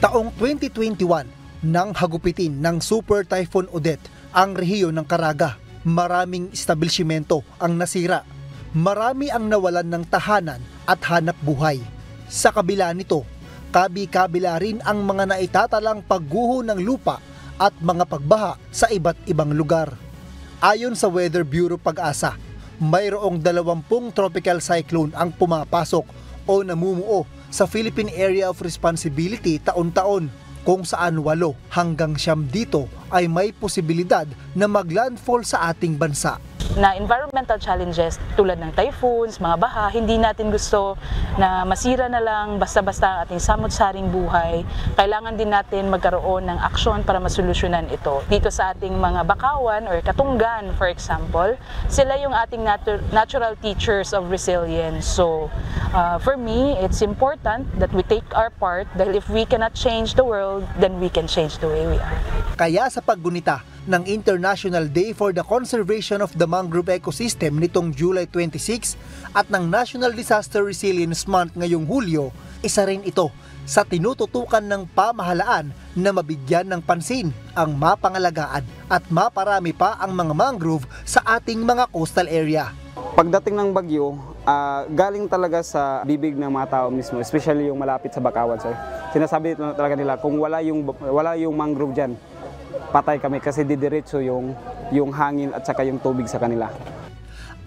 Taong 2021, nang hagupitin ng Super Typhoon Odette ang rehiyon ng Caraga, maraming establishmento ang nasira. Marami ang nawalan ng tahanan at hanap buhay. Sa kabila nito, kabi-kabila rin ang mga naitatalang pagguho ng lupa at mga pagbaha sa iba't ibang lugar. Ayon sa Weather Bureau Pag-asa, mayroong 20 tropical cyclone ang pumapasok o namumuo sa Philippine Area of Responsibility taon-taon, kung saan 8 hanggang 9 dito ay may posibilidad na maglandfall sa ating bansa. Na environmental challenges tulad ng typhoons, mga baha, hindi natin gusto na masira na lang basta-basta ang ating samot-saring buhay. Kailangan din natin magkaroon ng aksyon para masolusyonan ito. Dito sa ating mga bakawan or katunggan, for example, sila yung ating natural teachers of resilience. So, for me, it's important that we take our part dahil if we cannot change the world, then we can change the way we are. Kaya sa paggunita ng International Day for the Conservation of the Mangrove Ecosystem nitong July 26 at ng National Disaster Resilience Month ngayong Hulyo, isa rin ito sa tinututukan ng pamahalaan na mabigyan ng pansin ang mapangalagaan at maparami pa ang mga mangrove sa ating mga coastal area. Pagdating ng bagyo, galing talaga sa bibig ng mga tao mismo, especially yung malapit sa bakawan, sir. Sinasabi talaga nila, kung wala yung mangrove dyan, patay kami kasi didiretso yung hangin at saka yung tubig sa kanila.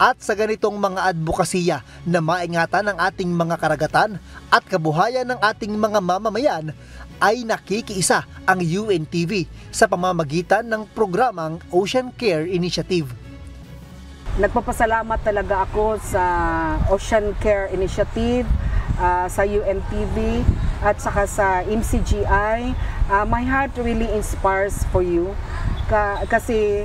At sa ganitong mga advokasya na maingatan ng ating mga karagatan at kabuhayan ng ating mga mamamayan, ay nakikiisa ang UNTV sa pamamagitan ng programang Ocean Care Initiative. Nagpapasalamat talaga ako sa Ocean Care Initiative, sa UNTV at saka sa MCGI. My heart really inspires for you kasi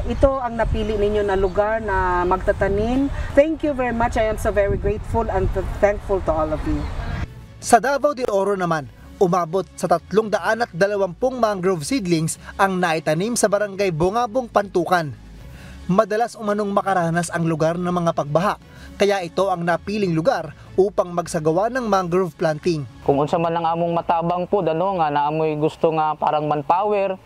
ito ang napili ninyo na lugar na magtatanim. Thank you very much. I am so very grateful and thankful to all of you. Sa Davao de Oro naman, umabot sa 320 mangrove seedlings ang naitanim sa barangay Bungabong, Pantukan. Madalas umanong makaranas ang lugar ng mga pagbaha, kaya ito ang napiling lugar upang magsagawa ng mangrove planting. Kung unsa man ang among matabang po, nga naamoy gusto nga parang manpower,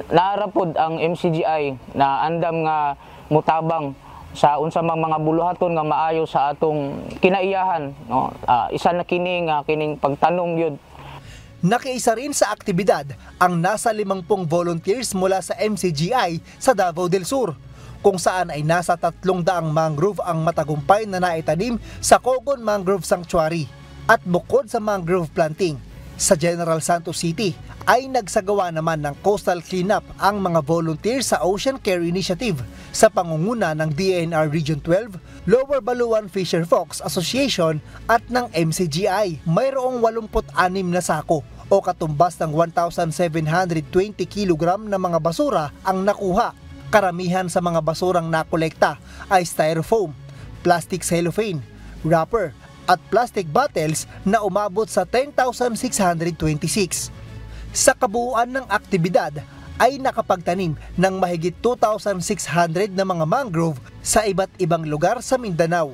naarapod ang MCGI na andam nga mutabang sa unsa mang mga buluhaton nga maayo sa atong kinaiyahan, no? Isa na kining pagtanong yun. Nakiisa rin sa aktibidad ang nasa 50 volunteers mula sa MCGI sa Davao del Sur, kung saan ay nasa 300 mangrove ang matagumpay na naitanim sa Cogon Mangrove Sanctuary. At bukod sa mangrove planting, sa General Santos City ay nagsagawa naman ng coastal cleanup ang mga volunteers sa Ocean Care Initiative sa pangunguna ng DNR Region 12, Lower Baluan Fisher Folks Association at ng MCGI. Mayroong 86 na sako o katumbas ng 1,720 kilogram na mga basura ang nakuha. Karamihan sa mga basurang nakolekta ay styrofoam, plastic cellophane, wrapper at plastic bottles na umabot sa 10,626. Sa kabuuan ng aktibidad ay nakapagtanim ng mahigit 2,600 na mga mangrove sa iba't ibang lugar sa Mindanao.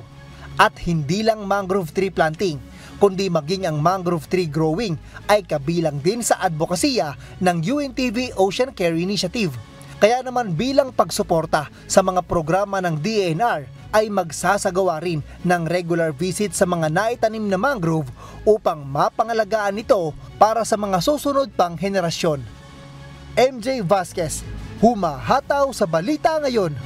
At hindi lang mangrove tree planting, kundi maging ang mangrove tree growing ay kabilang din sa advokasya ng UNTV Ocean Care Initiative. Kaya naman bilang pagsuporta sa mga programa ng DNR ay magsasagawa rin ng regular visit sa mga naitanim na mangrove upang mapangalagaan ito para sa mga susunod pang henerasyon. MJ Vasquez, humahataw sa Balita Ngayon.